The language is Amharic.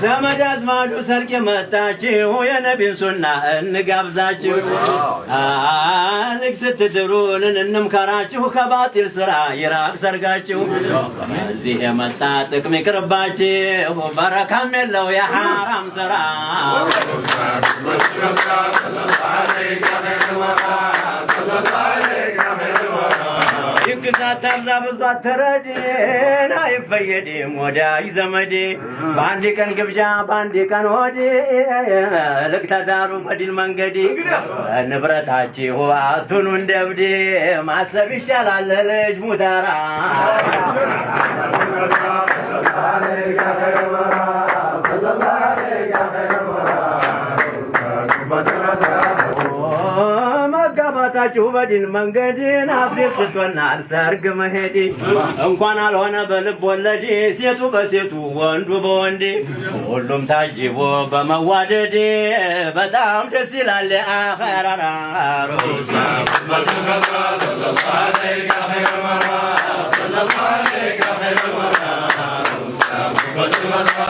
ዘመድ አዝማዱ ሰርቅ የመጣችሁ የነቢን ሱና እንጋብዛችሁ ልክ ስትድሩልን እንምከራችሁ ከባጢል ስራ ይራቅ ሰርጋችሁ እዚህ የመጣ ጥቅም ይቅርባችሁ በረካም የለው የሐራም ስራ ይግዛት አብዛ ብዙ አትረድን አይፈየድም ወዳጅ ዘመዴ በአንድ ቀን ግብዣ በአንድ ቀን ሆዴ ልክ ተዳሩ በዲን መንገዴ ንብረታችሁ አቱኑ እንደብዴ ማሰብ ይሻላል ልጅ ሙተራ መጋባታችሁ በዲን መንገድን አስደስቶናል ሰርግ መሄድ እንኳን አልሆነ በልብ ወለድ ሴቱ በሴቱ ወንዱ በወንድ ሁሉም ታጅቦ በመዋደድ በጣም ደስ ይላል አኸራራ ሩሳ